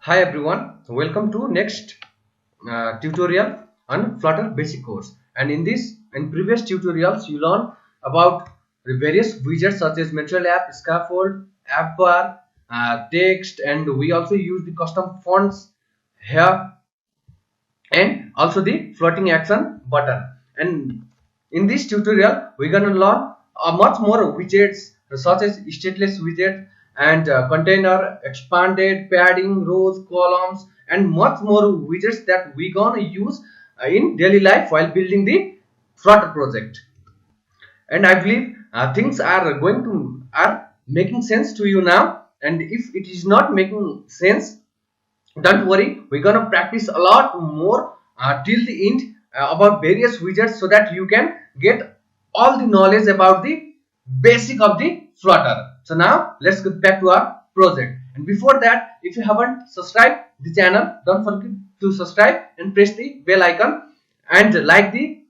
Hi everyone, welcome to next tutorial on Flutter basic course. And in previous tutorials, you learn about the various widgets such as material app, scaffold, app bar, text, and we also use the custom fonts here and also the floating action button. And in this tutorial we're going to learn much more widgets such as stateless widget and container, expanded, padding, rows, columns, and much more widgets that we're going to use in daily life while building the Flutter project. And I believe things are making sense to you now, and if it is not making sense, don't worry, we're gonna practice a lot more till the end about various widgets so that you can get all the knowledge about the basic of the Flutter. So now let's get back to our project, and before that, if you haven't subscribed the channel, don't forget to subscribe and press the bell icon and like the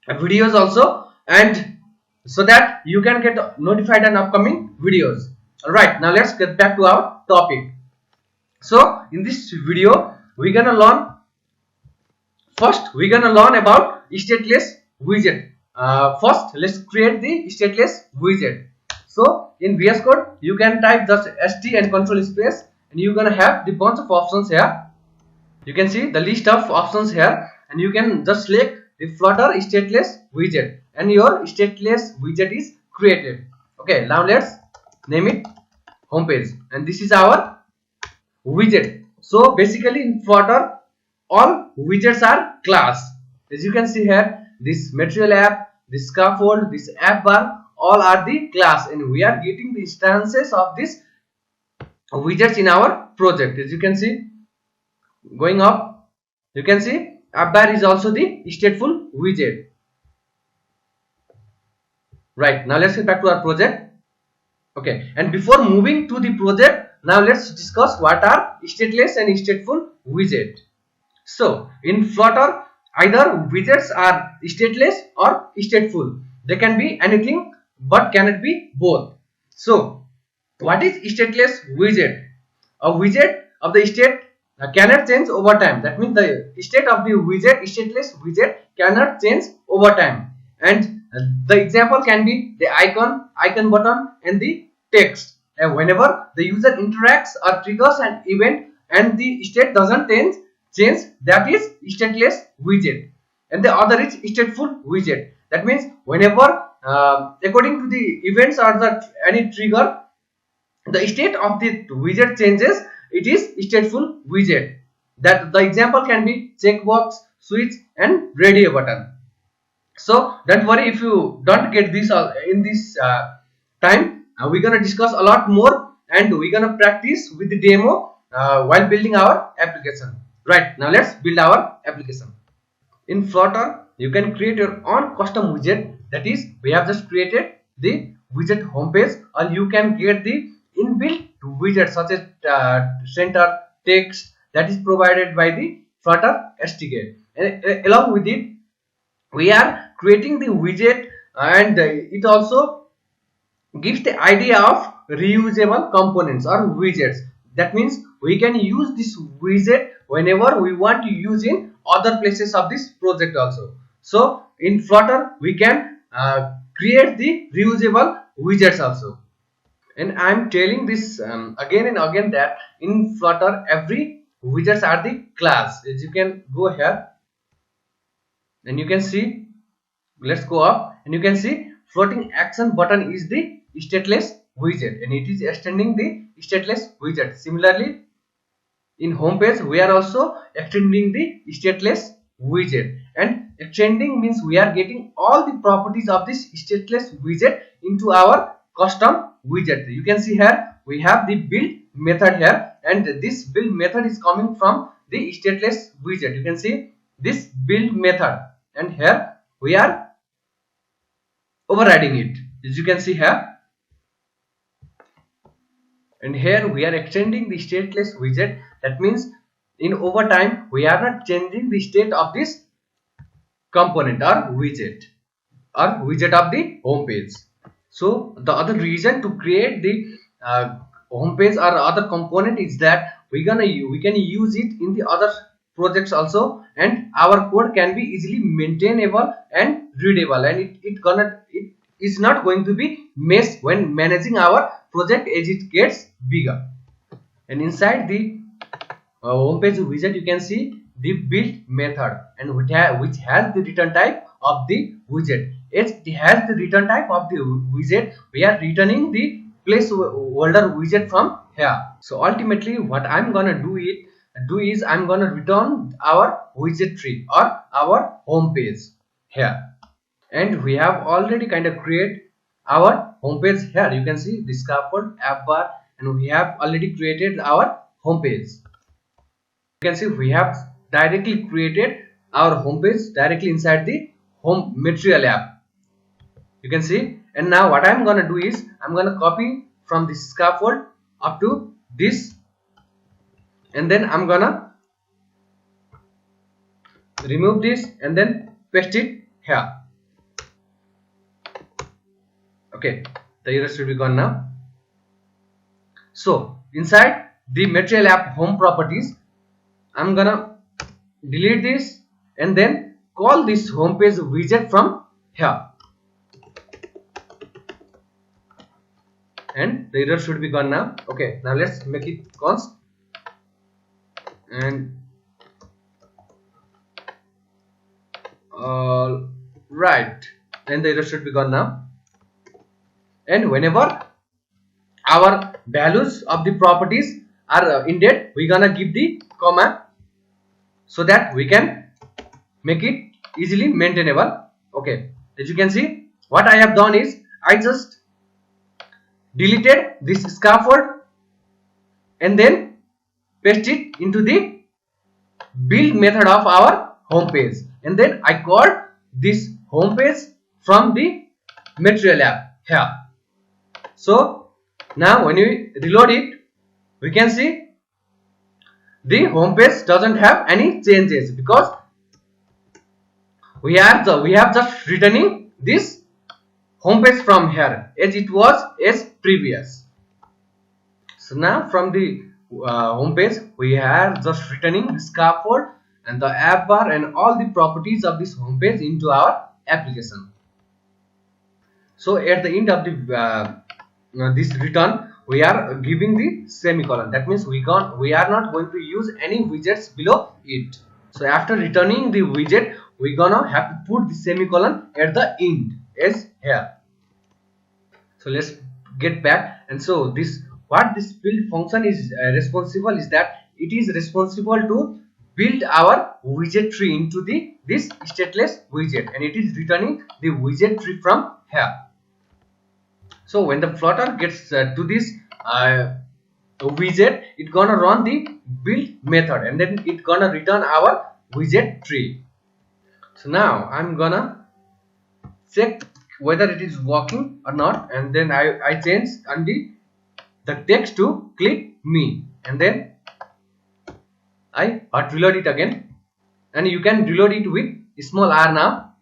videos also, and so that you can get notified on upcoming videos. All right, now let's get back to our topic. So in this video we're gonna learn about stateless widget. First let's create the stateless widget. So in VS Code you can type just st and control space, and you're gonna have the bunch of options here. You can see the list of options here, and you can just select the Flutter stateless widget, and your stateless widget is created. Okay, now let's name it homepage, and this is our widget. So basically in Flutter all widgets are class. As you can see here, this material app, this scaffold, this app bar, all are the class, and we are getting the instances of these widgets in our project. As you can see, going up, you can see app bar is also the stateful widget. Right, now let's get back to our project. Okay, and before moving to the project, now let's discuss what are stateless and stateful widget. So in Flutter, either widgets are stateless or stateful. They can be anything but cannot be both. So what is stateless widget? A widget of the state cannot change over time. That means the state of the widget, stateless widget, cannot change over time. And the example can be the icon button, and the text. And whenever the user interacts or triggers an event and the state doesn't change, that is stateless widget. And the other is stateful widget. That means whenever according to the events or any trigger, the state of the widget changes, it is stateful widget. That the example can be checkbox, switch, and radio button. So don't worry if you don't get this in this time. We're gonna discuss a lot more, and we're gonna practice with the demo while building our application. Right, now let's build our application. In Flutter you can create your own custom widget. That is, we have just created the widget homepage, or you can get the inbuilt widgets such as center, text, that is provided by the Flutter SDK. And along with it, we are creating the widget, and it also gives the idea of reusable components or widgets. That means we can use this widget whenever we want to use in other places of this project also. So in Flutter we can create the reusable widgets also. And I'm telling this again and again that in Flutter every widgets are the class. As you can go here and you can see, let's go up, and you can see floating action button is the stateless widget, and it is extending the stateless widget. Similarly in home page we are also extending the stateless widget, and extending means we are getting all the properties of this stateless widget into our custom widget. You can see here we have the build method here, and this build method is coming from the stateless widget. You can see this build method, and here we are overriding it, as you can see here. And here we are extending the stateless widget. That means in overtime we are not changing the state of this component or widget of the home page. So the other reason to create the home page or other component is that we can use it in the other projects also, and our code can be easily maintainable and readable, and it is not going to be mess when managing our project as it gets bigger. And inside the homepage widget, you can see the build method, and which has the return type of the widget. As it has the return type of the widget, we are returning the placeholder widget from here. So ultimately what I'm gonna do is I'm gonna return our widget tree or our home page here. And we have already kind of create our home page here. You can see the scaffold, app bar, and we have already created our home page. You can see we have directly created our home page directly inside the home material app. You can see. And now what I'm gonna do is I'm gonna copy from this scaffold up to this, and then I'm gonna remove this and then paste it here. Okay, the error should be gone now. So inside the material app home properties, I'm gonna delete this and then call this home page widget from here, and the error should be gone now. Okay, now let's make it const, and all right, and the error should be gone now. And whenever our values of the properties are indented, we're gonna give the comma so that we can make it easily maintainable. Okay, as you can see, what I have done is I just deleted this scaffold and then paste it into the build method of our home page, and then I called this home page from the material app here. So now when we reload it, we can see the home page doesn't have any changes because we have just returning this home page from here as it was as previous. So now from the home page we are just returning the scaffold and the app bar and all the properties of this home page into our application. So at the end of the this return, we are giving the semicolon. That means we are not going to use any widgets below it. So after returning the widget, we're gonna have to put the semicolon at the end as here. So let's get back. And so what this build function is responsible is that it is responsible to build our widget tree into this stateless widget, and it is returning the widget tree from here. So when the Flutter gets to this widget, it's gonna run the build method, and then it's gonna return our widget tree. So now I'm gonna check whether it is working or not, and then I change the text to click me, and then I reload it again, and you can reload it with small r now.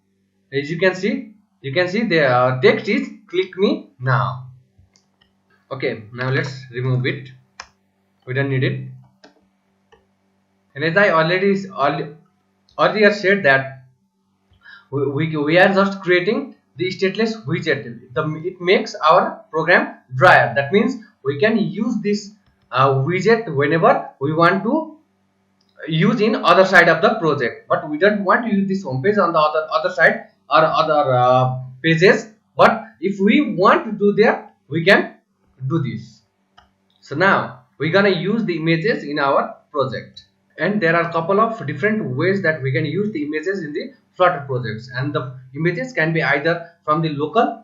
As you can see the text is click me now. Okay, now let's remove it. We don't need it. And as I earlier said that we are just creating the stateless widget. It makes our program drier. That means we can use this widget whenever we want to use in other side of the project, but we don't want to use this home page on the other side or other pages. But if we want to do that, we can do this. So now we're gonna use the images in our project, and there are a couple of different ways that we can use the images in the Flutter projects, and the images can be either from the local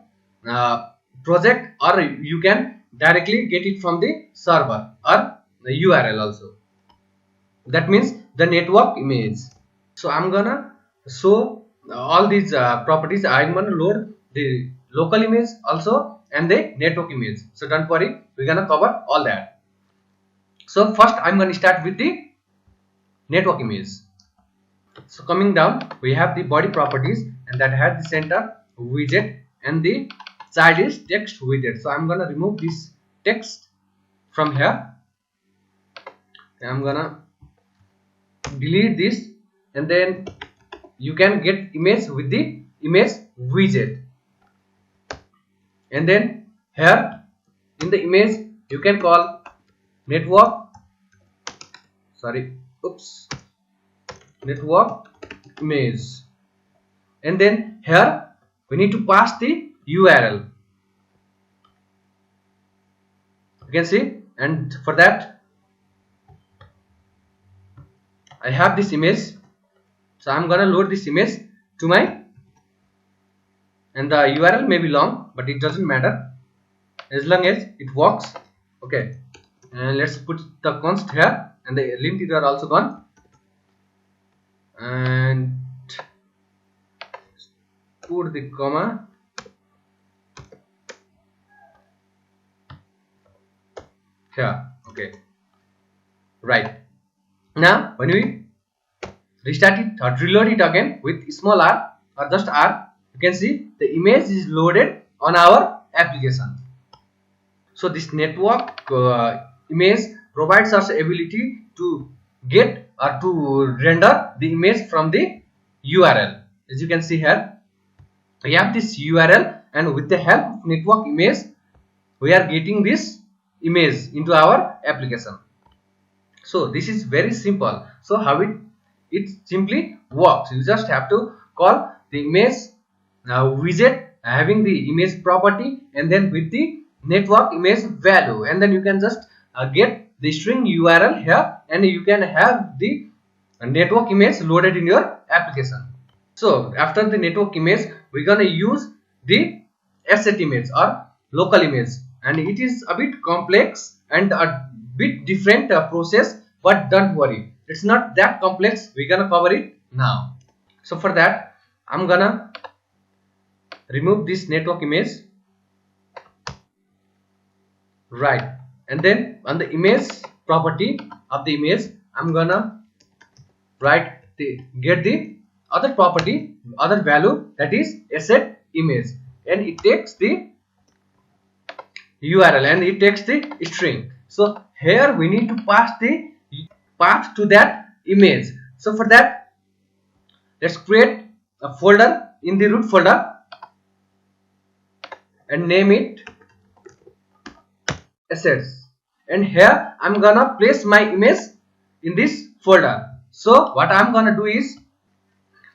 project, or you can directly get it from the server or the URL also. That means the network image. So I'm gonna show all these properties. I'm gonna load the local image also and the network image. So don't worry, we're gonna cover all that. So first I'm gonna start with the network image. So coming down, we have the body properties, and that has the center widget, and the child is text widget. So I'm gonna remove this text from here, I'm gonna delete this, and then you can get image with the image widget. And then here in the image you can call network, sorry, oops, network image. And then here we need to pass the URL, you can see. And for that I have this image, so I'm gonna load this image to my, and the URL may be long but it doesn't matter as long as it works. Okay, and let's put the const here, and the lint are also gone, and put the comma here. Okay, right. Now when we restart it or reload it again with small r or just r, you can see the image is loaded on our application. So this network image provides us ability to get or to render the image from the URL. As you can see here, we have this URL, and with the help of network image we are getting this image into our application. So this is very simple. So how it simply works, you just have to call the image widget having the image property, and then with the network image value, and then you can just get the string URL here, and you can have the network image loaded in your application. So after the network image we're gonna use the asset image or local image, and it is a bit complex and a bit different process, but don't worry, it's not that complex. We're gonna cover it now. So for that I'm gonna remove this network image, right, and then on the image property of the image I'm gonna write the get the other property, other value, that is asset image, and it takes the URL and it takes the string. So here we need to pass the path to that image. So for that let's create a folder in the root folder and name it assets, and here I'm gonna place my image in this folder. So what I'm gonna do is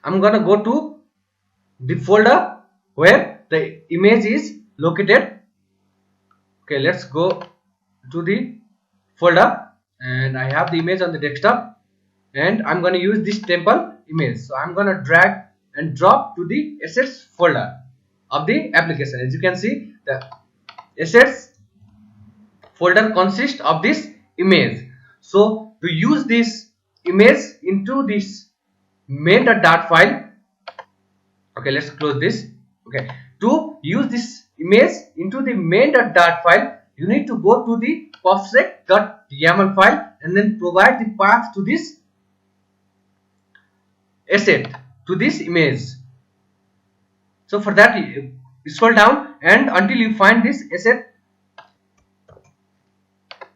I'm gonna go to the folder where the image is located. Okay, let's go to the folder, and I have the image on the desktop, and I'm going to use this temple image. So I'm going to drag and drop to the assets folder of the application. As you can see, the assets folder consists of this image. So to use this image into this main.dart file, okay, let's close this. Okay, to use this image into the main.dart file, you need to go to the popsec.yaml file and then provide the path to this asset, to this image. So for that scroll down and until you find this asset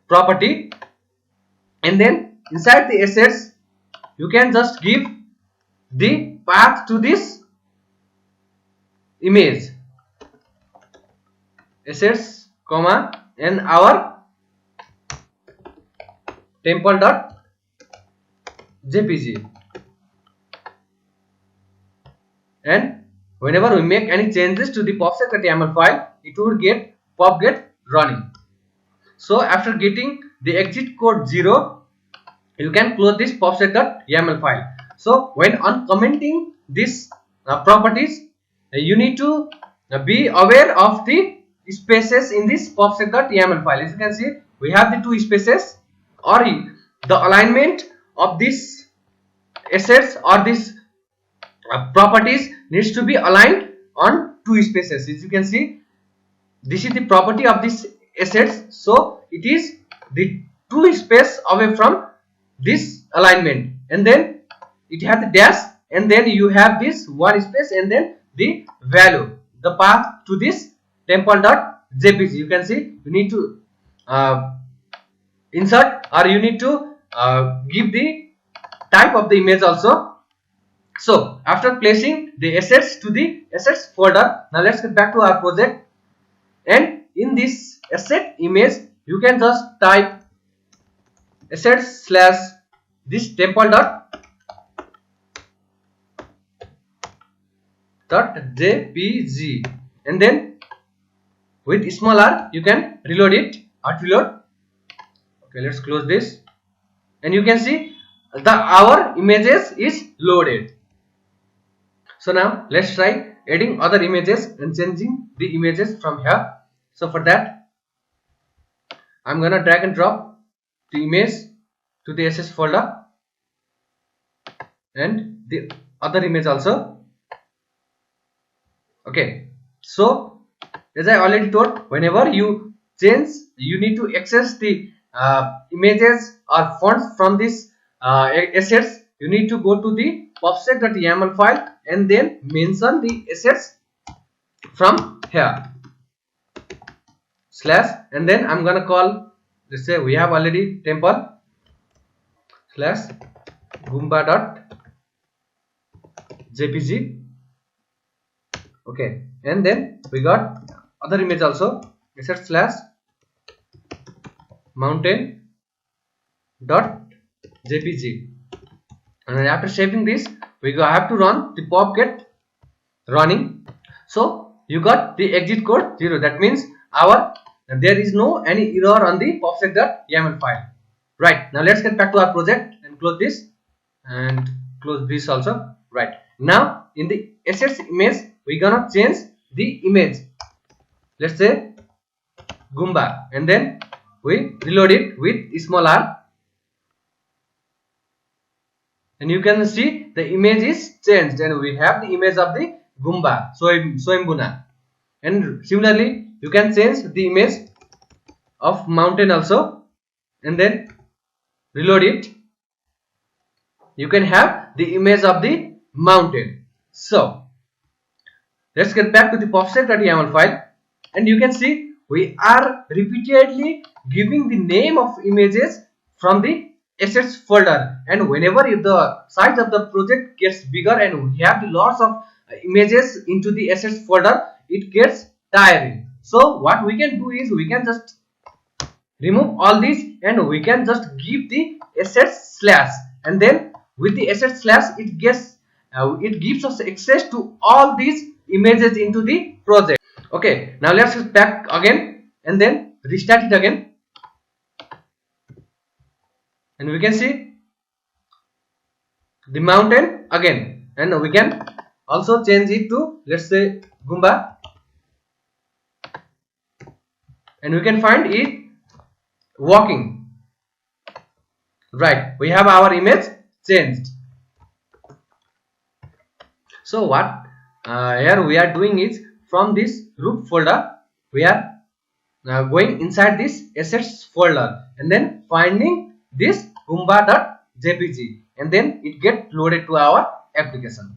property, and then inside the assets you can just give the path to this image, assets comma and our temple.jpg, and whenever we make any changes to the popsec.yaml file, it would get pop-get running. So after getting the exit code 0, you can close this popsec.yaml file. So when uncommenting these properties, you need to be aware of the spaces in this popsec.yaml file. As you can see, we have the two spaces, or the alignment of these assets or these properties needs to be aligned on two spaces. As you can see, this is the property of this assets, so it is the two space away from this alignment, and then it has the dash, and then you have this one space, and then the value, the path to this temple.jpg. You can see you need to insert, or you need to give the type of the image also. So after placing the assets to the assets folder, now let's get back to our project, and in this asset image you can just type assets slash this temple dot jpg, and then with small r you can reload it, reload. Okay, let's close this, and you can see our images is loaded. So now let's try adding other images and changing the images from here. So for that I'm gonna drag and drop the image to the SS folder and the other image also. Okay, so as I already told, whenever you change, you need to access the images or fonts from this assets. You need to go to the offset.yaml file and then mention the assets from here slash, and then I'm gonna call, let's say we have already temple slash goomba.jpg. Okay, and then we got other image also, asset slash mountain.jpg, and after saving this we have to run the pop get running. So you got the exit code 0, that means there is no any error on the popsec.yaml file. Right, now let's get back to our project and close this and close this also. Right, now in the assets image we gonna change the image, let's say Goomba, and then we reload it with small r, and you can see the image is changed and we have the image of the Goomba Soimbuna. And similarly you can change the image of mountain also and then reload it, you can have the image of the mountain. So let's get back to the popsec.yaml file, and you can see we are repeatedly giving the name of images from the assets folder, and whenever the size of the project gets bigger and we have the lots of images into the assets folder, it gets tiring. So what we can do is we can just remove all these and we can just give the assets slash, and then with the assets slash it gives us access to all these images into the project. Okay, now let's get back again and then restart it again, and we can see the mountain again, and we can also change it to, let's say, Goomba, and we can find it walking. Right, we have our image changed. So what here we are doing is, from this root folder we are going inside this assets folder and then finding this goomba.jpg, and then it get loaded to our application.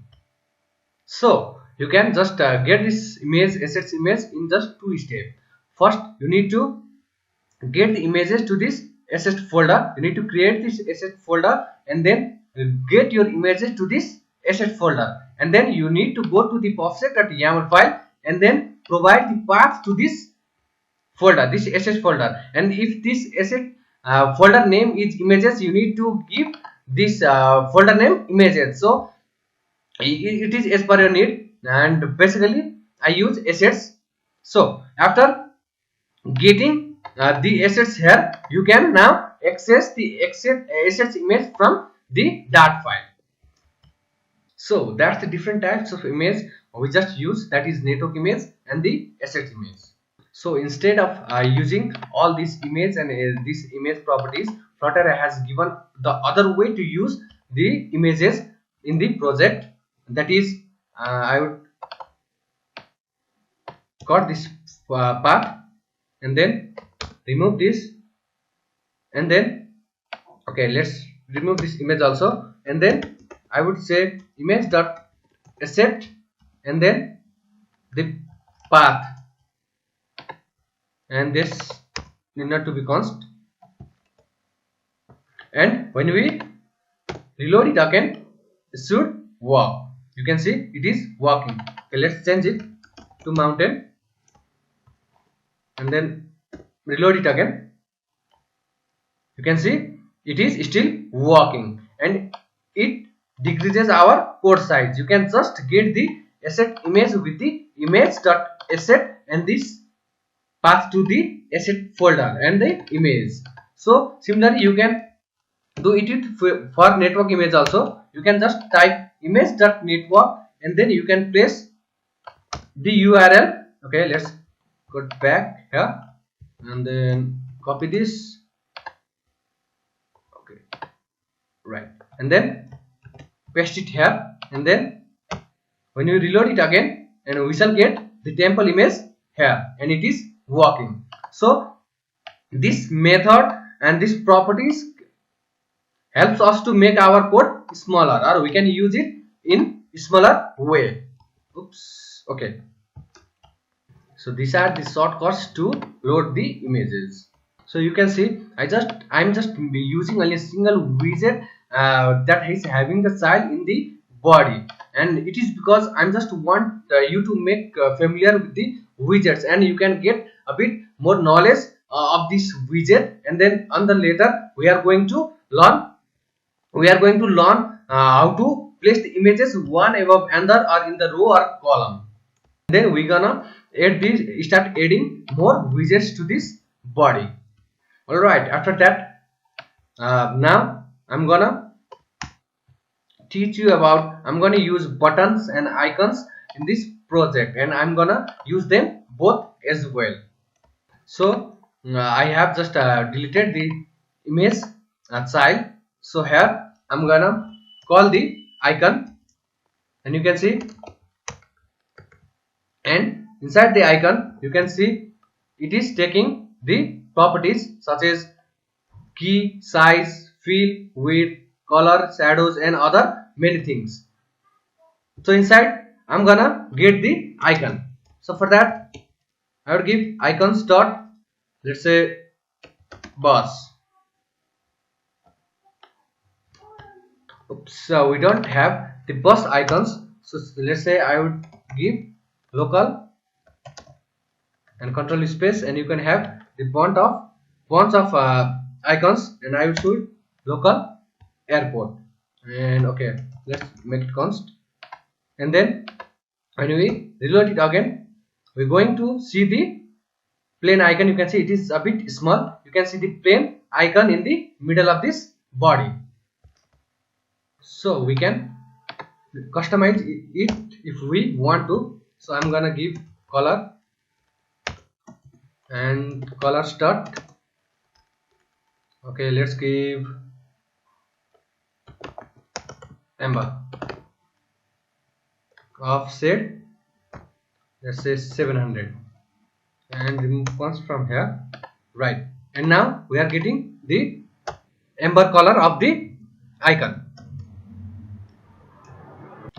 So you can just get this image, assets image, in just 2 steps. First you need to get the images to this asset folder, you need to create this asset folder and then get your images to this asset folder, and then you need to go to the popsec.yaml file and then provide the path to this folder, this asset folder, and if this asset folder name is images, you need to give this folder name images. So it is as per your need, and basically I use assets. So after getting the assets here, you can now access the assets image from the dart file. So that's the different types of image we just use, that is network image and the assets image. So instead of using all these image and these image properties, Flutter has given the other way to use the images in the project, that is I would got this path and then remove this, and then okay, let's remove this image also, and then I would say image dot asset and then the path, and this need not to be const, and when we reload it again, it should work. You can see it is working. Okay, let's change it to mountain and then reload it again. You can see it is still working and it decreases our code size. You can just get the asset image with the image.asset and this path to the asset folder and the image. So similarly you can do it for network image also. You can just type image.network and then you can place the URL. Okay, let's go back here and then copy this. Okay, right, and then paste it here, and then when you reload it again, and we shall get the temple image here, and it is working. So this method and these properties helps us to make our code smaller, or we can use it in smaller way. Oops. Okay, so these are the shortcuts to load the images. So you can see I'm just using only a single widget that is having the child in the body, and it is because I'm just want you to make familiar with the widgets, and you can get a bit more knowledge of this widget, and then on the later we are going to learn how to place the images one above another or in the row or column. Then we're gonna start adding more widgets to this body. All right, after that now I'm gonna I'm gonna use buttons and icons in this project, and I'm gonna use them both as well. So I have just deleted the image child. So here I'm gonna call the icon, and you can see, and inside the icon you can see it is taking the properties such as key, size, fill, width, color, shadows, and other many things. So inside I'm gonna get the icon. So for that I would give icons dot, let's say, bus. Oops, so we don't have the bus icons. So let's say I would give local and control space, and you can have the bunch of icons, and I will show local airport. And okay, let's make it const, and then when we reload it again, we're going to see the plain icon. You can see it is a bit small. You can see the plain icon in the middle of this body. So we can customize it if we want to. So I'm gonna give color and color start. Okay, let's give amber. Offset, let's say 700, and remove fonts from here. Right, and now we are getting the amber color of the icon.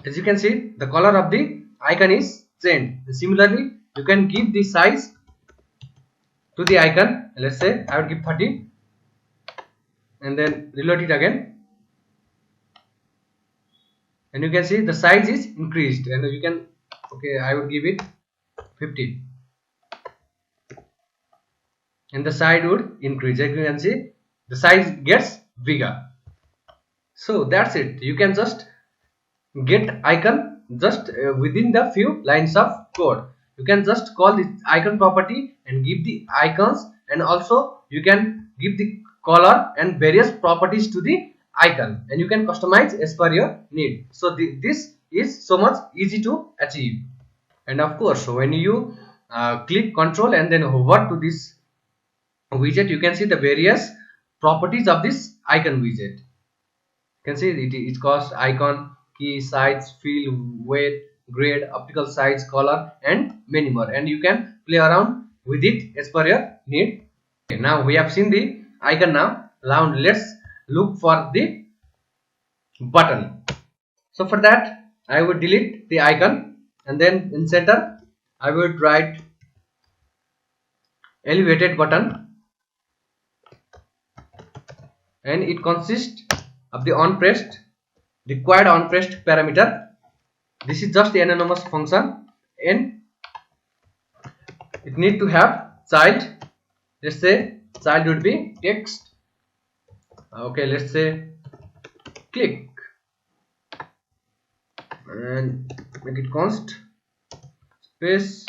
As you can see, the color of the icon is changed. Similarly, you can give the size to the icon. Let's say I would give 30, and then reload it again, and you can see the size is increased, and you can, okay, I would give it 50, and the size would increase. As you can see, the size gets bigger. So that's it. You can just get icon just within the few lines of code. You can just call the icon property and give the icons, and also you can give the color and various properties to the icon, and you can customize as per your need. So this is so much easy to achieve. And of course, when you click control and then hover to this widget, you can see the various properties of this icon widget. You can see it's cost, icon, key, size, fill, weight, grade, optical size, color, and many more, and you can play around with it as per your need. Okay, now we have seen the icon. Now let's look for the button. So for that I would delete the icon, and then in center I would write elevated button, and it consists of the required onPressed parameter. This is just the anonymous function, and it need to have child. Let's say child would be text. Okay, let's say click, and make it const space,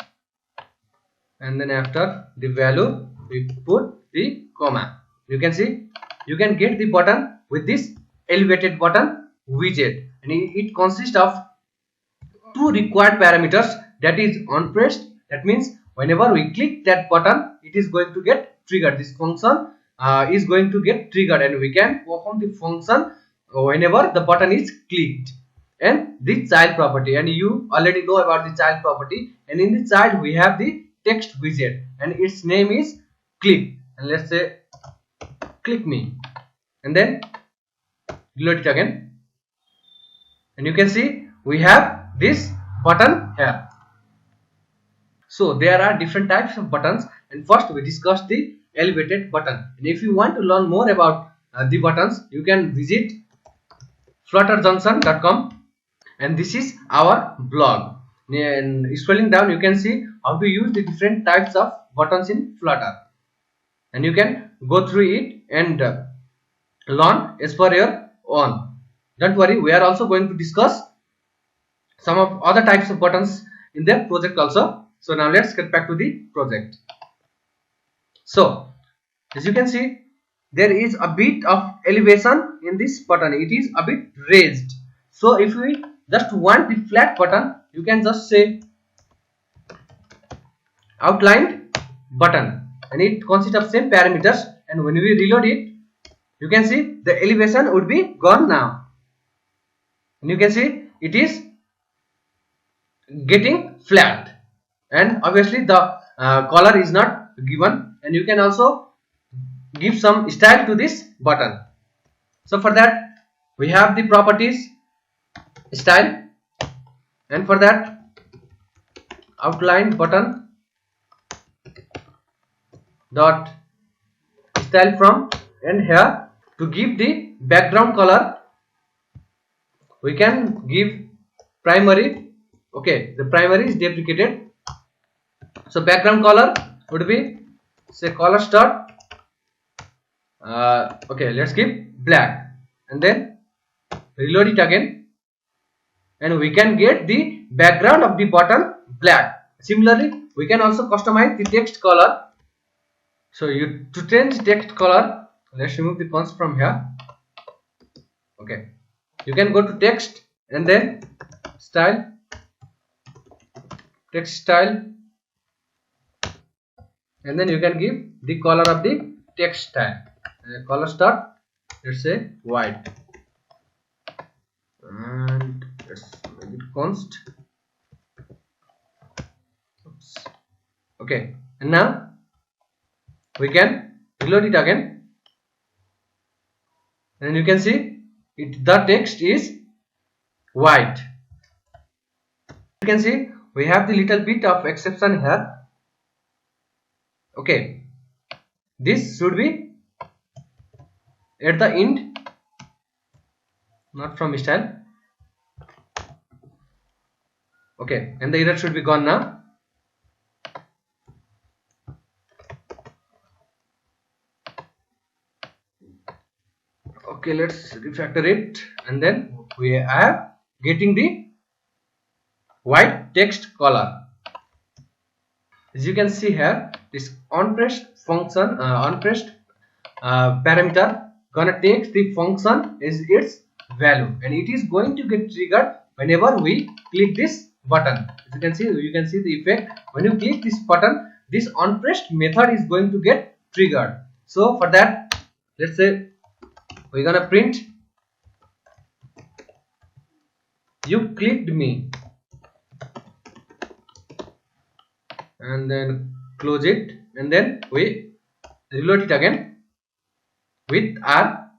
and then after the value we put the comma. You can see you can get the button with this elevated button widget, and it consists of two required parameters, that is onPressed. That means whenever we click that button, it is going to get triggered. This function is going to get triggered, and we can perform the function whenever the button is clicked. And the child property, and you already know about the child property, and in the child we have the text widget, and its name is click, and let's say click me, and then reload it again, and you can see we have this button here. So there are different types of buttons, and first we discussed the elevated button. And if you want to learn more about the buttons, you can visit flutterjunction.com, and this is our blog. And scrolling down, you can see how to use the different types of buttons in Flutter, and you can go through it and learn as per your own. Don't worry, we are also going to discuss some of other types of buttons in the project also. So now let's get back to the project. So as you can see, there is a bit of elevation in this button. It is a bit raised. So if we just want the flat button, you can just say outlined button, and it consists of same parameters, and when we reload it, you can see the elevation would be gone now, and you can see it is getting flat, and obviously the color is not given, and you can also give some style to this button. So for that we have the properties style, and for that outline button dot style from, and here to give the background color we can give primary. Okay, the primary is deprecated, so background color would be say color star. Okay, let's give black, and then reload it again, and we can get the background of the button black. Similarly, we can also customize the text color. So to change text color, let's remove the const from here. Okay, you can go to text, and then style, text style, and then you can give the color of the text style. Color star, let's say white, and let's make it const. Oops. Okay, and now we can reload it again, and you can see the text is white. You can see we have the little bit of exception here. Okay, this should be at the end, not from style. Okay, and the error should be gone now. Okay, let's refactor it, and then we are getting the white text color. As you can see here, this onPressed function, onPressed parameter gonna take the function as its value, and it is going to get triggered whenever we click this button. As you can see the effect. When you click this button, this onPressed method is going to get triggered. So for that, let's say we're gonna print you clicked me, and then close it, and then we reload it again with R,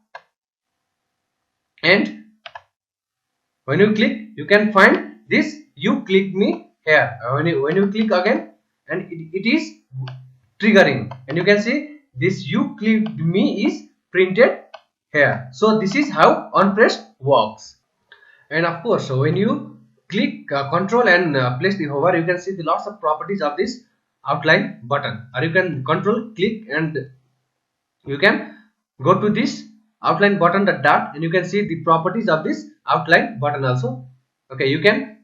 and when you click, you can find this you clicked me here. When you click again, and it is triggering, and you can see this you clicked me is printed here. So this is how on pressed works. And of course, so when you click control and place the hover, you can see the lots of properties of this outline button, or you can control click and you can go to this outline button, the dot, and you can see the properties of this outline button also. Okay, you can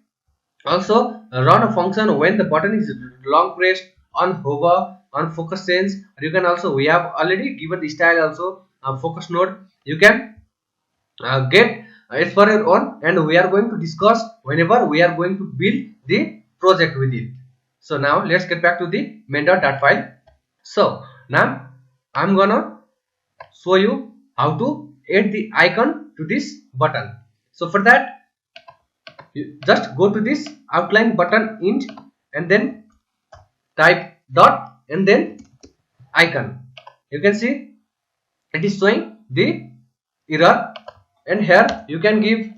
also run a function when the button is long pressed, on hover, on focus sense. You can also, we have already given the style also, focus node. You can get it's for your own, and we are going to discuss whenever we are going to build the project with it. So now let's get back to the main.dat file. So now I'm gonna show you how to add the icon to this button. So for that, you just go to this outline button int and then type dot and then icon. You can see it is showing the error, and here you can give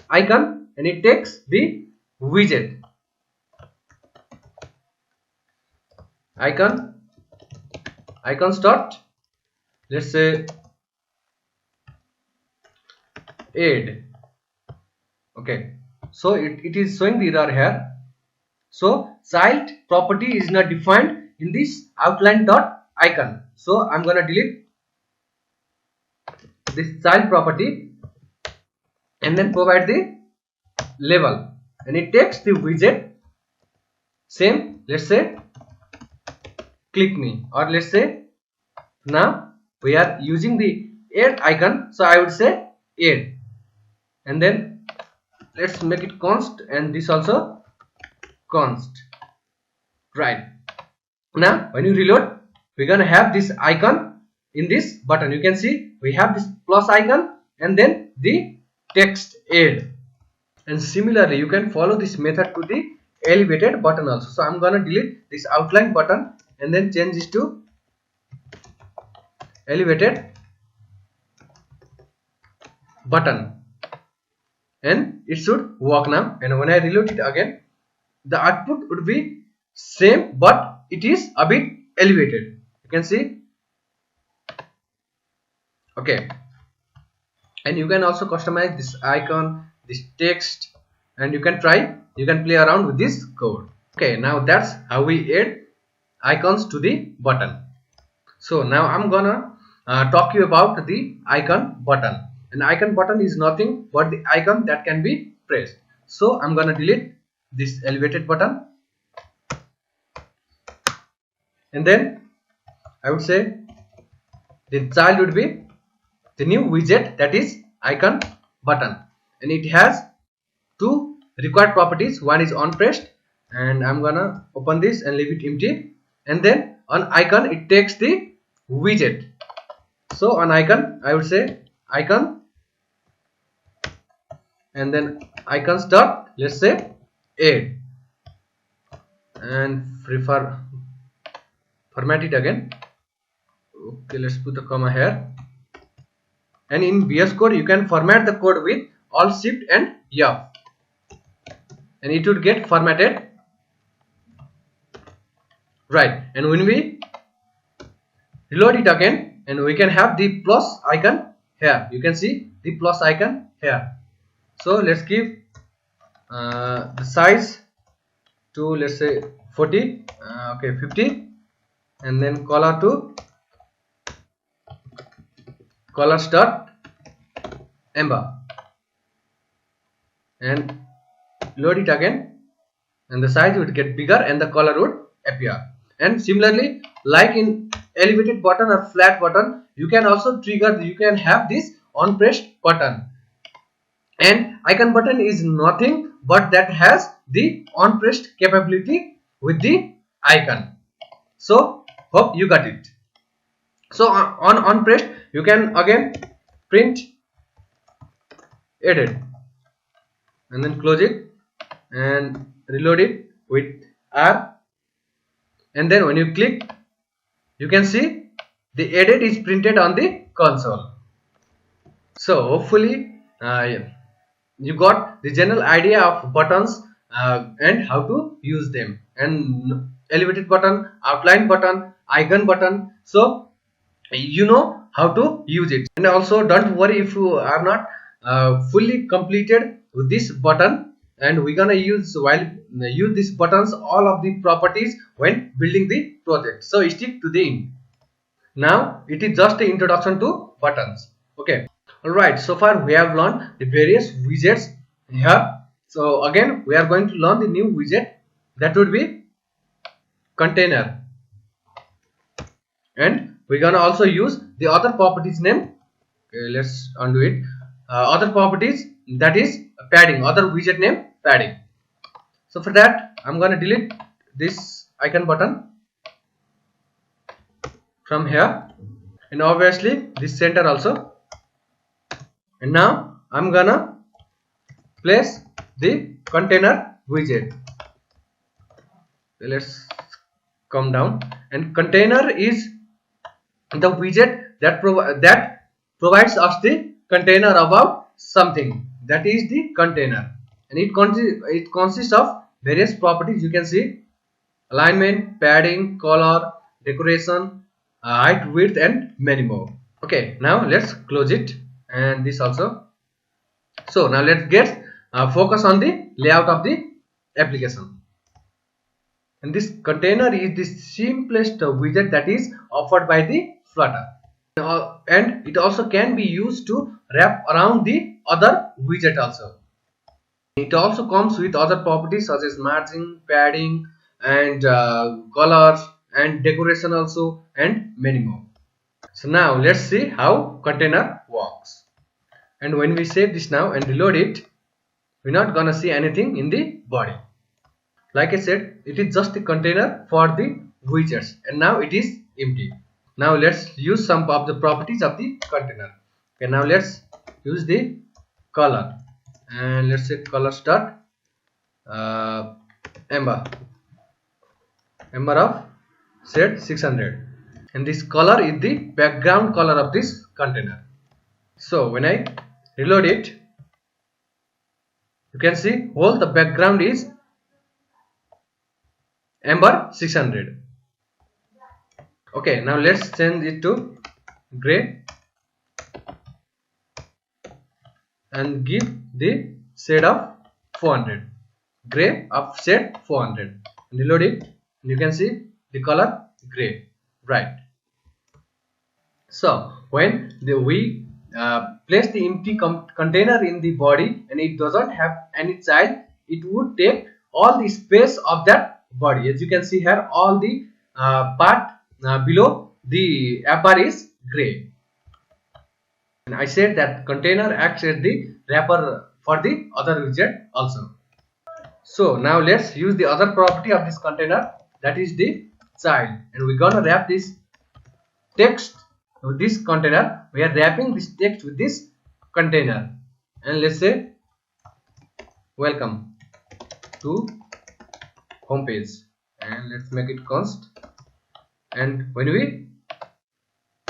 icon and it takes the widget icons dot, let's say add. Okay, so it is showing the error here. So child property is not defined in this outline dot icon, so I'm gonna delete this child property and then provide the label, and it takes the widget. Same, let's say click me, or let's say now we are using the add icon, so I would say add, and then let's make it const, and this also const. Right, now when you reload, we're gonna have this icon in this button. You can see we have this plus icon and then the text add, and similarly you can follow this method to the elevated button also. So I'm gonna delete this outline button and then change this to elevated button, and it should work now. And when I reload it again, the output would be same, but it is a bit elevated. You can see. Okay, and you can also customize this icon, this text, and you can play around with this code. Okay, now that's how we add icons to the button. So now I'm gonna talk you about the icon button. An icon button is nothing but the icon that can be pressed. So I'm gonna delete this elevated button, and then I would say the child would be the new widget, that is icon button, and it has two required properties. One is on pressed, and I'm gonna open this and leave it empty, and then on icon it takes the widget. So on icon I would say icon and then icons dot, let's say add, and format it again. Okay, let's put a comma here, and in VS Code you can format the code with Alt Shift and F, and it would get formatted. Right, and when we reload it again, and we can have the plus icon here. You can see the plus icon here. So let's give the size to, let's say 40, okay 50, and then color to colors dot amber, and load it again, and the size would get bigger and the color would appear. And similarly, like in elevated button or flat button, you can also trigger, you can have this on pressed button, and icon button is nothing but that has the on pressed capability with the icon. So hope you got it. So on pressed you can again print added, and then close it and reload it with R, and then when you click, you can see the added is printed on the console. So hopefully you got the general idea of buttons and how to use them, and elevated button, outline button, icon button. So you know how to use it. And also don't worry if you are not fully completed with this button, and we're gonna use these buttons all of the properties when building the project. So stick to the end. Now it is just the introduction to buttons. Okay. Alright, so far we have learned the various widgets here. So again we are going to learn the new widget, that would be container, and we're gonna also use the other properties name. Okay, let's undo it. Other properties, that is padding, other widget name padding. So for that I'm gonna delete this icon button from here, and obviously this center also. And now I'm gonna place the container widget. Let's come down, and container is the widget that provides us the container about something, that is the container. And it consists of various properties. You can see alignment, padding, color, decoration, height, width, and many more. Okay, now let's close it, and this also. So now let's get focus on the layout of the application. And this container is the simplest widget that is offered by the Flutter, and it also can be used to wrap around the other widget also. It also comes with other properties such as margin, padding, and colors and decoration also, and many more. So now let's see how container works. And when we save this now and reload it, we're not gonna see anything in the body. Like I said, it is just a container for the widgets, and now it is empty. Now let's use some of the properties of the container. Okay, now let's use the color, and let's say color start amber of set 600, and this color is the background color of this container. So when I reload it, you can see all the background is amber 600. Okay, now let's change it to gray and give the shade of 400, gray of shade 400, and reload it, and you can see the color gray, right? So when we place the empty container in the body and it doesn't have any child, it would take all the space of that body. As you can see here, all the part below the app bar is gray. And I said that container acts as the wrapper for the other widget also. So now let's use the other property of this container, that is the child, and we're gonna wrap this text with this container. We are wrapping this text with this container, and let's say welcome to home page, and let's make it const. And when we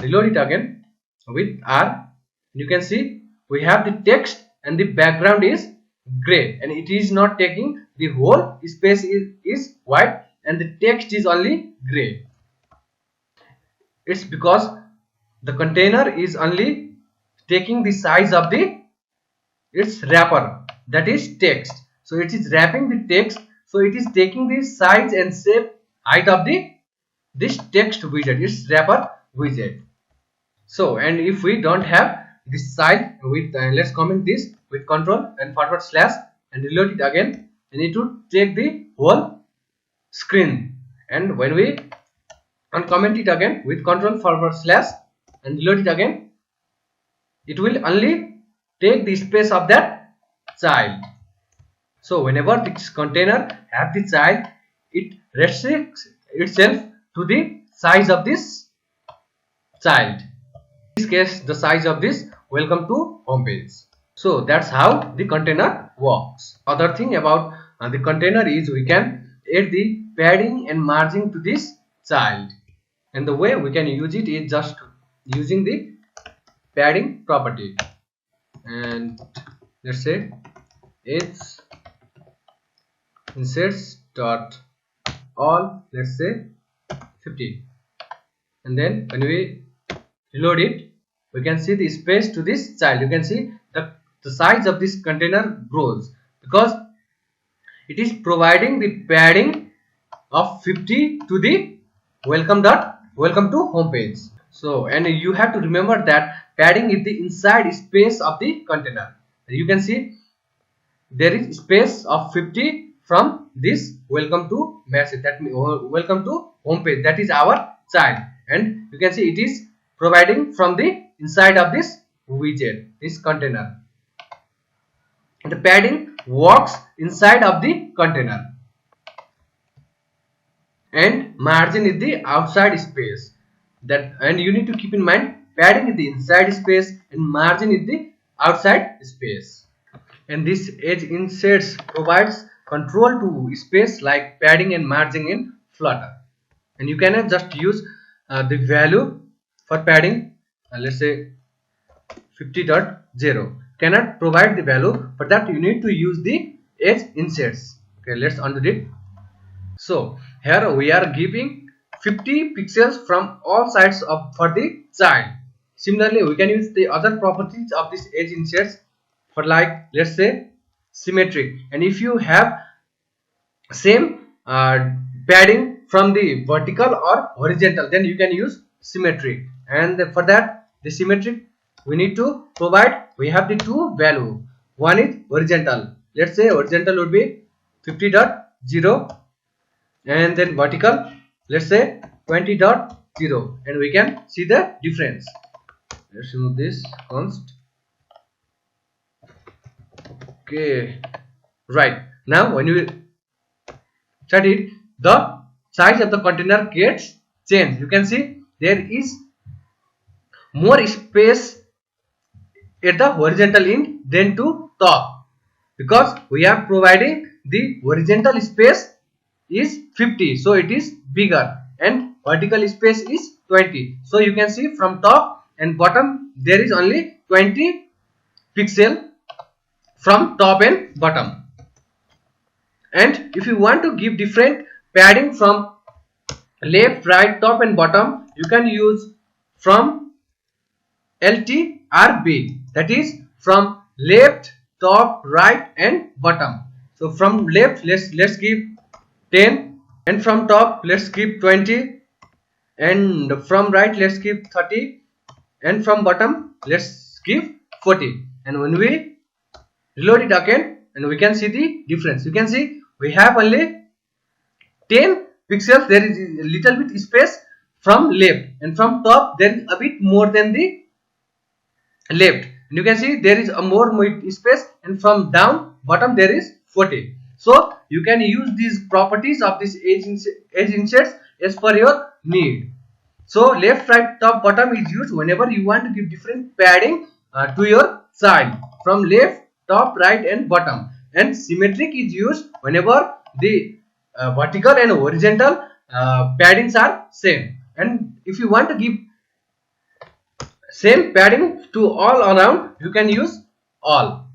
reload it again with R, you can see we have the text and the background is gray, and it is not taking the whole space is white, and the text is only gray. It's because the container is only taking the size of its wrapper, that is text. So it is wrapping the text, so it is taking the size and shape, height of this text widget, its wrapper widget. So, and if we don't have this size, with let's comment this with control and forward slash and reload it again, and it would take the whole screen. And when we uncomment it again with control forward slash and reload it again, it will only take the space of that child. So whenever this container have the child, it restricts itself to the size of this child. In this case, the size of this welcome to home page. So that's how the container works. Other thing about the container is we can add the padding and margin to this child, and the way we can use it is just using the padding property, and let's say it's inserts dot all, let's say 50, and then when we reload it, we can see the space to this child. You can see the size of this container grows because it is providing the padding of 50 to the welcome to home page. So, and you have to remember that padding is the inside space of the container. You can see there is space of 50 from this welcome to message, that means welcome to home page, that is our child, and you can see it is providing from the inside of this widget, this container. The padding works inside of the container and margin is the outside space. That, and you need to keep in mind, padding is the inside space and margin is the outside space. And this edge inserts provides control to space like padding and margin in Flutter. And you cannot just use the value for padding, let's say 50.0, cannot provide the value. For that you need to use the edge inserts. Okay, let's undo it. So here we are giving 50 pixels from all sides of for the child. Similarly, we can use the other properties of this edge inserts for, like, let's say symmetric. And if you have same padding from the vertical or horizontal, then you can use symmetric. And for that, the symmetric, we need to provide, we have the two value. One is horizontal, let's say horizontal would be 50.0, and then vertical, let's say 20.0, and we can see the difference. Let's remove this const. Okay, right now when you start it, the size of the container gets changed. You can see there is more space at the horizontal end than to top, because we are providing the horizontal space is 50, so it is bigger, and vertical space is 20. So you can see from top and bottom there is only 20 pixel from top and bottom. And if you want to give different padding from left, right, top and bottom, you can use from LTRB, that is from left, top, right and bottom. So from left, let's give 10, and from top let's give 20, and from right let's give 30, and from bottom let's give 40. And when we reload it again, and we can see the difference. You can see we have only 10 pixels, there is a little bit space from left, and from top there is a bit more than the left, and you can see there is a more space, and from down bottom there is 40. So you can use these properties of this edge inserts as per your need. So left, right, top, bottom is used whenever you want to give different padding to your child from left, top, right and bottom. And symmetric is used whenever the vertical and horizontal paddings are same. And if you want to give same padding to all around, you can use all,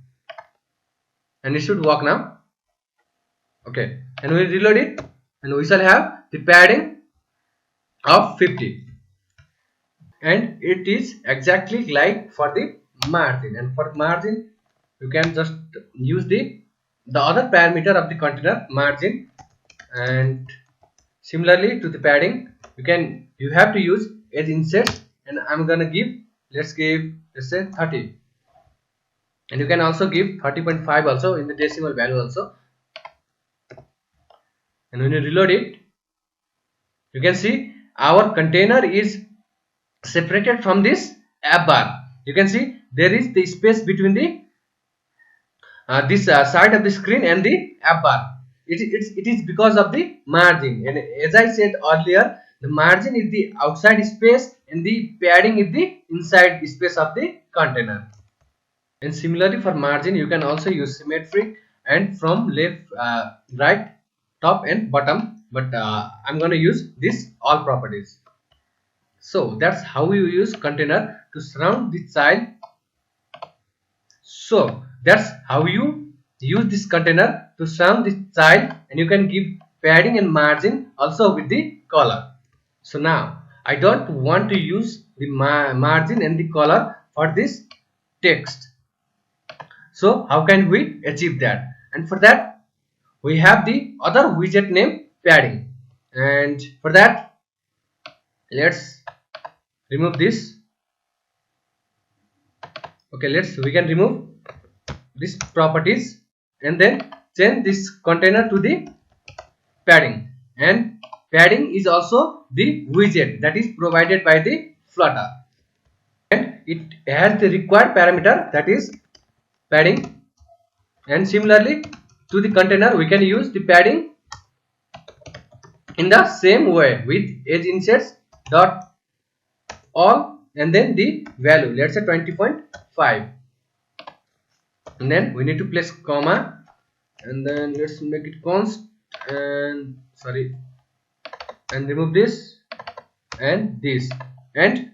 and it should work now. Okay, and we reload it, and we shall have the padding of 50, and it is exactly like for the margin. And for margin you can just use the other parameter of the container, margin. And similarly to the padding, you have to use edge insert, and I'm gonna give, let's say 30, and you can also give 30.5 also in the decimal value also. And when you reload it, you can see our container is separated from this app bar. You can see there is the space between the this side of the screen and the app bar. It is because of the margin, and as I said earlier, the margin is the outside space and the padding is the inside space of the container. And similarly for margin, you can also use symmetric and from left, right, top and bottom, but I'm going to use this all properties. So that's how you use container to surround the child. So that's how you use this container to surround the child, and you can give padding and margin also with the color. So now I don't want to use the margin and the color for this text. So how can we achieve that? And for that we have the other widget name padding, and for that let's remove this. Okay, we can remove this properties and then change this container to the padding, and padding is also the widget that is provided by the Flutter, and it has the required parameter, that is padding. And similarly to the container we can use the padding in the same way with edge inserts dot all and then the value, let's say 20.5, and then we need to place comma and then let's make it const and sorry and remove this and this. And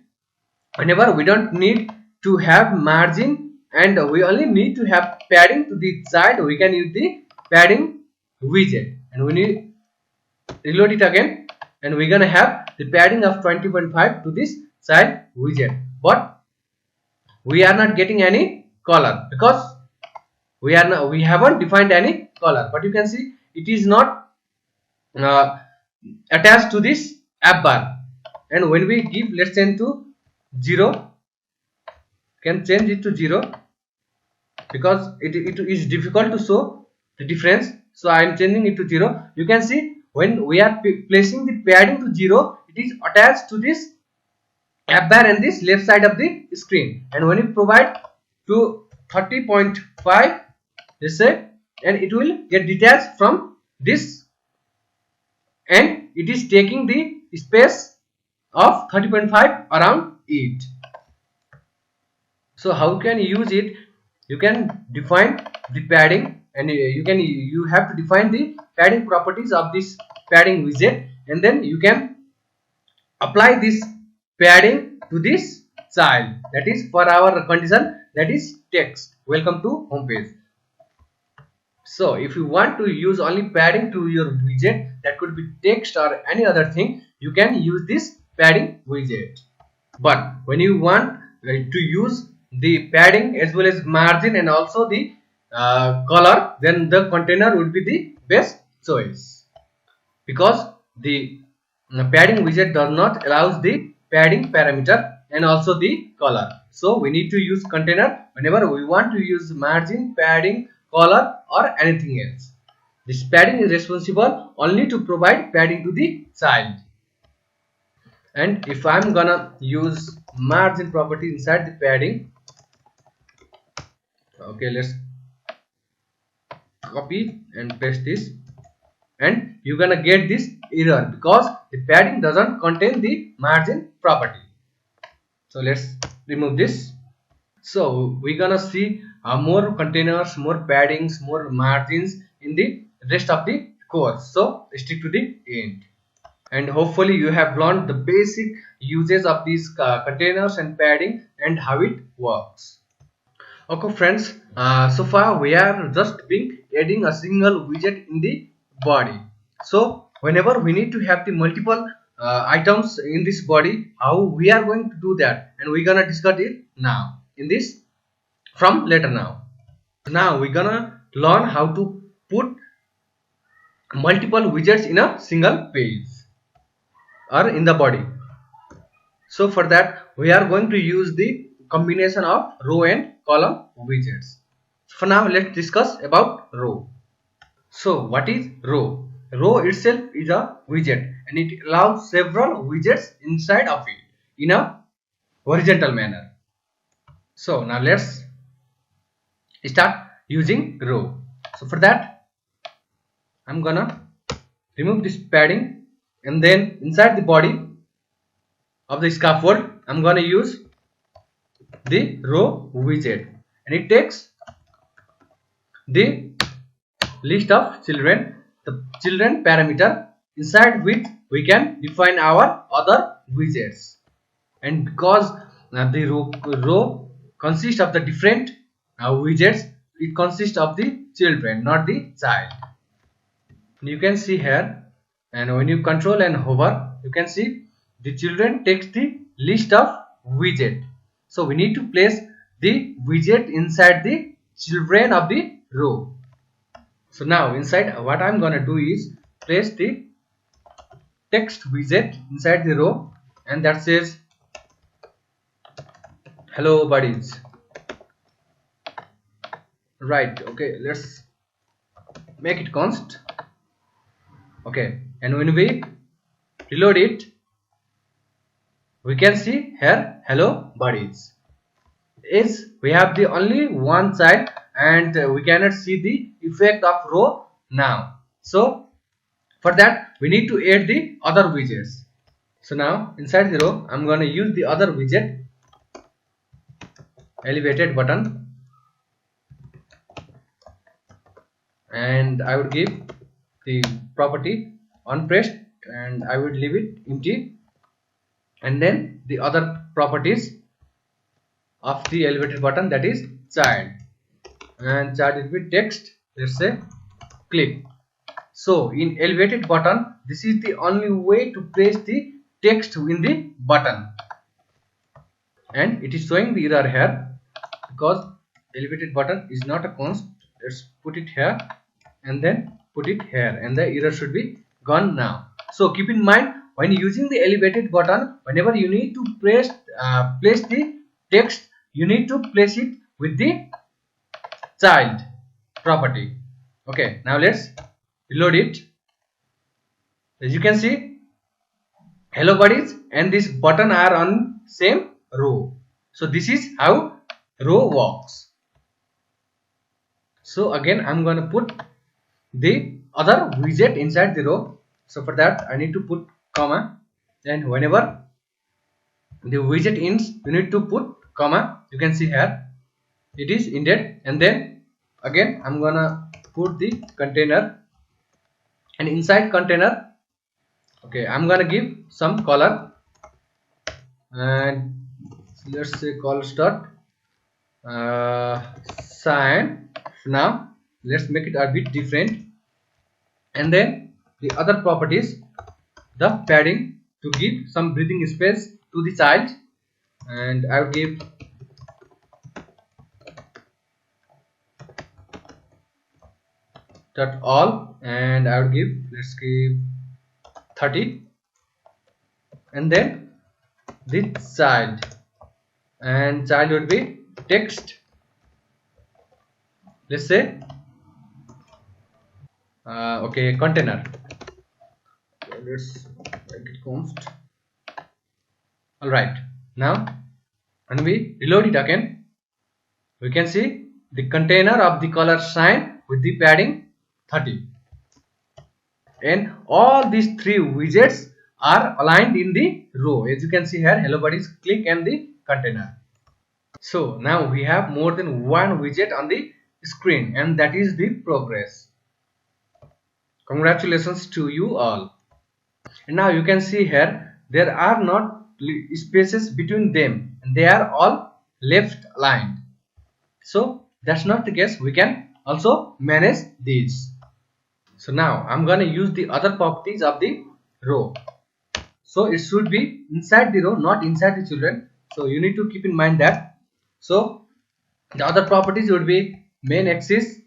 whenever we don't need to have margin and we only need to have padding to the side, we can use the padding widget, and we need reload it again and we're gonna have the padding of 20.5 to this side widget, but we are not getting any color because we haven't defined any color. But you can see it is not attached to this app bar, and when we give, let's change to 0, can change it to 0 because it is difficult to show the difference, so I am changing it to 0. You can see when we are placing the padding to 0, it is attached to this app bar and this left side of the screen, and when you provide to 30.5, let's say, and it will get detached from this, and it is taking the space of 30.5 around it. So how can you use it? You can define the padding, and you have to define the padding properties of this padding widget, and then you can apply this padding to this child, that is for our condition, that is text, welcome to home page. So if you want to use only padding to your widget, that could be text or any other thing, you can use this padding widget. But when you want to use the padding as well as margin and also the color, then the container would be the best choice, because the padding widget does not allows the padding parameter and also the color. So we need to use container whenever we want to use margin, padding, color or anything else. This padding is responsible only to provide padding to the child. And if I'm gonna use margin property inside the padding, okay, let's copy and paste this, and you're gonna get this error because the padding doesn't contain the margin property. So let's remove this. So we're gonna see more containers, more paddings, more margins in the rest of the course, so stick to the end, and hopefully you have learned the basic uses of these containers and padding and how it works. Okay friends, so far we are just adding a single widget in the body. So whenever we need to have the multiple items in this body, how we are going to do that, and we're gonna discuss it now in this from later. Now we're gonna learn how to put multiple widgets in a single page or in the body. So for that we are going to use the combination of row and column widgets. For now let's discuss about row. So what is row? Row itself is a widget and it allows several widgets inside of it in a horizontal manner. So now let's start using row. So for that I'm gonna remove this padding, and then inside the body of the scaffold I'm gonna use the row widget, and it takes the list of children, the children parameter inside which we can define our other widgets. And because the row consists of the different widgets, it consists of the children, not the child. You can see here, and when you control and hover, you can see the children takes the list of widget. So we need to place the widget inside the children of the row. So now inside, what I'm gonna do is place the text widget inside the row, and that says hello buddies. Right, okay, let's make it const. Okay, and when we reload it, we can see here hello buddies. Is we have the only one child, and we cannot see the effect of row now. So for that we need to add the other widgets. So now inside the row I'm going to use the other widget, elevated button, and I would give the property unpressed and I would leave it empty, and then the other properties of the elevated button, that is child, and child will be text, let's say click. So in elevated button, this is the only way to place the text in the button, and it is showing the error here because elevated button is not a const. Let's put it here and then put it here, and the error should be gone now. So keep in mind, when using the elevated button, whenever you need to place the text, you need to place it with the child property. Okay, now let's reload it. As you can see, hello buddies and this button are on same row. So this is how row works. So again I'm going to put the other widget inside the row. So for that I need to put comma, and whenever the widget ends you need to put comma. You can see here it is ended, and then again I'm gonna put the container, and inside container, okay, I'm gonna give some color, and let's say color start cyan. Now let's make it a bit different, and then the other properties, the padding, to give some breathing space to the child, and I will give dot all, and I will give, let's give 30, and then the child, and child would be text, let's say okay, container. Let's make it const. All right, now when we reload it again, we can see the container of the color cyan with the padding 30, and all these three widgets are aligned in the row. As you can see here, hello buddies, click, and the container. So now we have more than one widget on the screen, and that is the progress. Congratulations to you all. And now you can see here there are not spaces between them, and they are all left aligned. So that's not the case, we can also manage these. So now I'm gonna use the other properties of the row. So it should be inside the row, not inside the children. So you need to keep in mind that. So the other properties would be main axis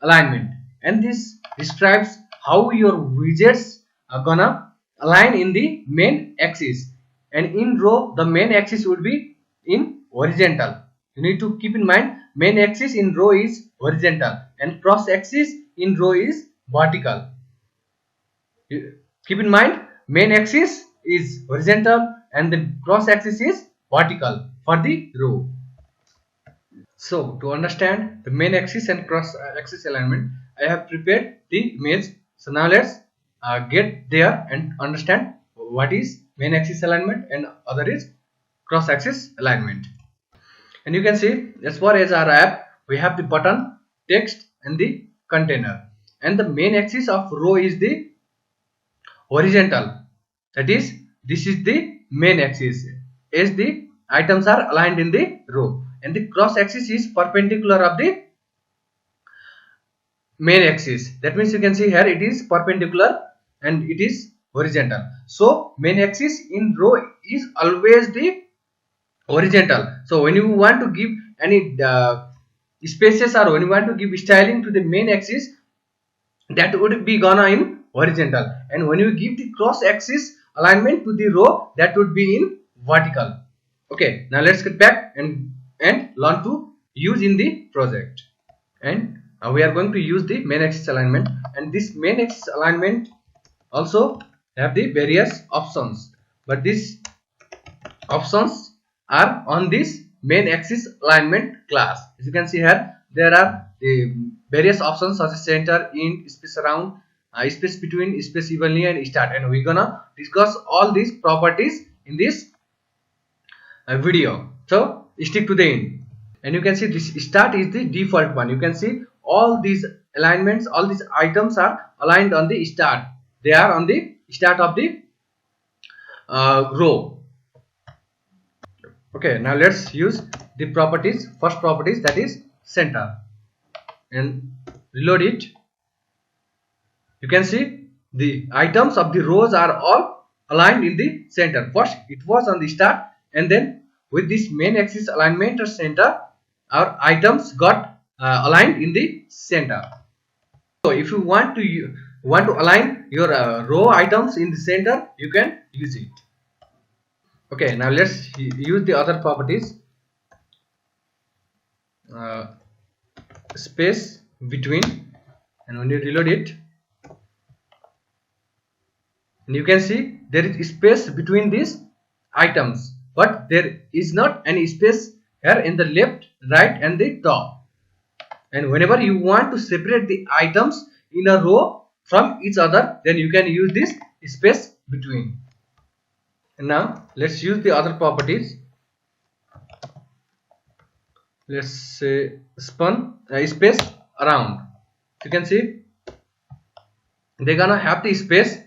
alignment, and this describes how your widgets are gonna align in the main axis, and in row the main axis would be in horizontal. You need to keep in mind, main axis in row is horizontal and cross axis in row is vertical. Keep in mind, main axis is horizontal and the cross axis is vertical for the row. So to understand the main axis and cross axis alignment, I have prepared the image. So now let's get there and understand what is main axis alignment and other is cross axis alignment. And you can see, as far as our app, we have the button, text, and the container, and the main axis of row is the horizontal, that is, this is the main axis as the items are aligned in the row, and the cross axis is perpendicular of the main axis. That means you can see here it is perpendicular and it is horizontal. So main axis in row is always the horizontal. So when you want to give any spaces, or when you want to give styling to the main axis, that would be gonna in horizontal, and when you give the cross axis alignment to the row, that would be in vertical. Okay, now let's get back and learn to use in the project. And we are going to use the main axis alignment, and this main axis alignment also have the various options, but these options are on this main axis alignment class. As you can see here, there are the various options such as center, in, space around, space between, space evenly, and start, and we're gonna discuss all these properties in this video. So stick to the end. And you can see this start is the default one. You can see all these alignments, all these items are aligned on the start. They are on the start of the row. Okay, now let's use the properties. First properties, that is center, and reload it. You can see the items of the rows are all aligned in the center. First it was on the start, and then with this main axis alignment or center, our items got aligned in the center. So if you want to align your row items in the center, you can use it. Okay, now let's use the other properties. uh, Space between, and when you reload it, and you can see there is space between these items, but there is not any space here in the left, right, and the top. And whenever you want to separate the items in a row from each other, then you can use this space between. And now let's use the other properties. Let's say span space around. You can see they're gonna have the space,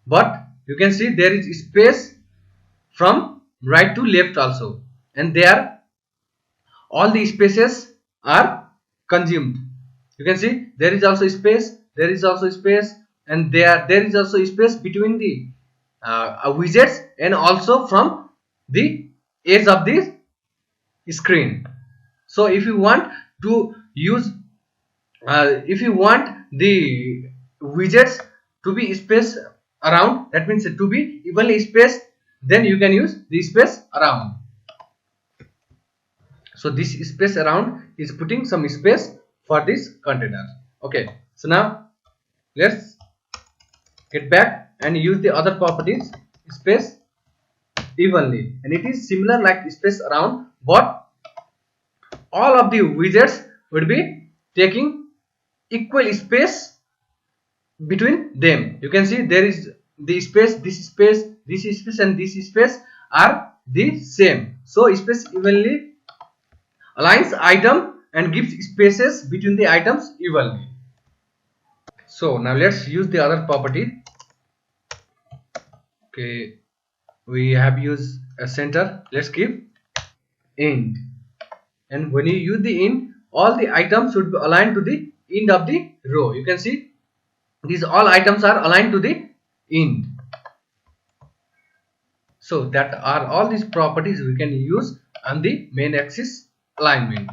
but you can see there is space from right to left also, and there all the spaces are consumed. You can see there is also space, there is also space, and there is also space between the widgets, and also from the edge of the screen. So if you want to use if you want the widgets to be spaced around, that means to be evenly spaced, then you can use the space around. So this space around is putting some space for this container. Okay, so now let's get back and use the other properties. Space evenly, and it is similar like space around, but all of the widgets would be taking equal space between them. You can see there is the space, this space, this space, and this space are the same. So space evenly aligns item and gives spaces between the items evenly. So now let's use the other property. Okay, we have used a center. Let's give end, and when you use the end, all the items should be aligned to the end of the row. You can see these all items are aligned to the end. So that are all these properties we can use on the main axis alignment.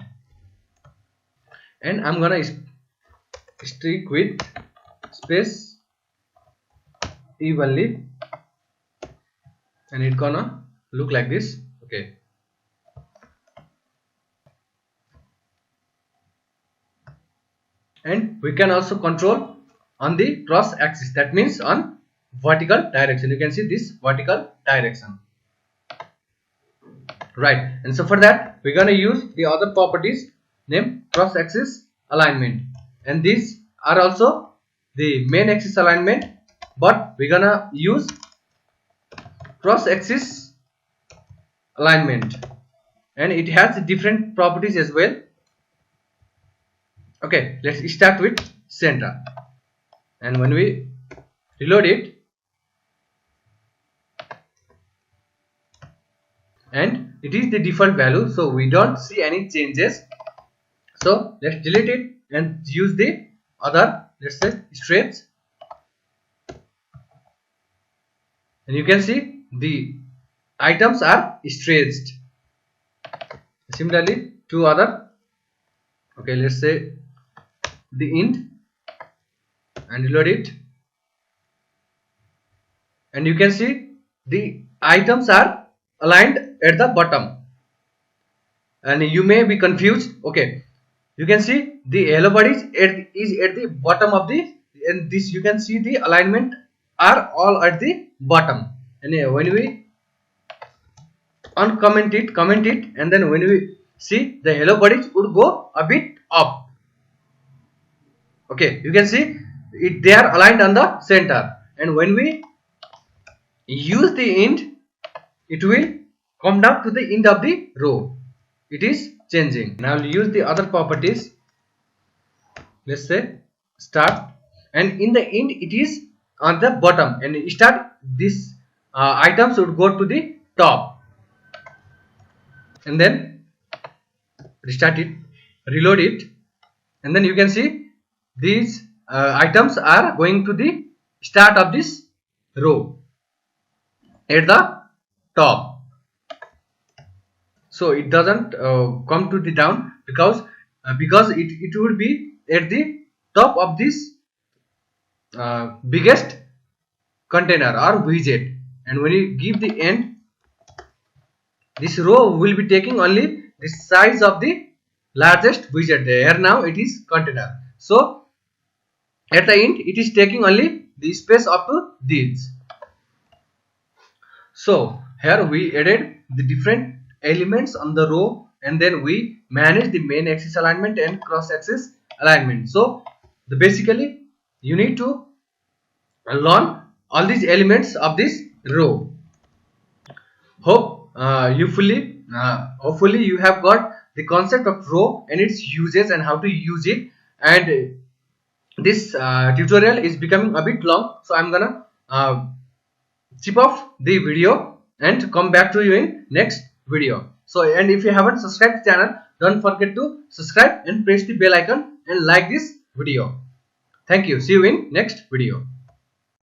And I'm gonna stick with space evenly, and it's gonna look like this. Okay, and we can also control on the cross axis, that means on vertical direction. You can see this vertical direction, right? And so for that we're gonna use the other properties named cross axis alignment, and these are also the main axis alignment, but we're gonna use cross axis alignment, and it has different properties as well. Okay, let's start with center, and when we reload it, and it is the default value, so we don't see any changes. So let's delete it and use the other, let's say stretch, and you can see the items are stretched. Similarly, two other. Okay, let's say the int and reload it, and you can see the items are aligned at the bottom, and you may be confused. Okay, you can see the hello body is at the bottom of the, and this you can see the alignment are all at the bottom, and when we uncomment it, comment it, and then when we see the hello bodies would go a bit up. Okay, you can see it, they are aligned on the center, and when we use the int, it will come down to the end of the row. It is changing. Now we'll use the other properties. Let's say start, and in the end it is on the bottom, and start this items would go to the top, and then restart it, reload it, and then you can see these items are going to the start of this row at the top. So it doesn't come to the down because it would be at the top of this biggest container or widget, and when you give the end, this row will be taking only the size of the largest widget there. Now it is container, so at the end it is taking only the space up to these. So here we added the different elements on the row, and then we manage the main axis alignment and cross axis alignment. So basically you need to learn all these elements of this row. Hope hopefully you have got the concept of row and its uses and how to use it. And this tutorial is becoming a bit long, so I'm gonna chip off the video and come back to you in next video. So, and if you haven't subscribed the channel, don't forget to subscribe and press the bell icon and like this video. Thank you. See you in next video.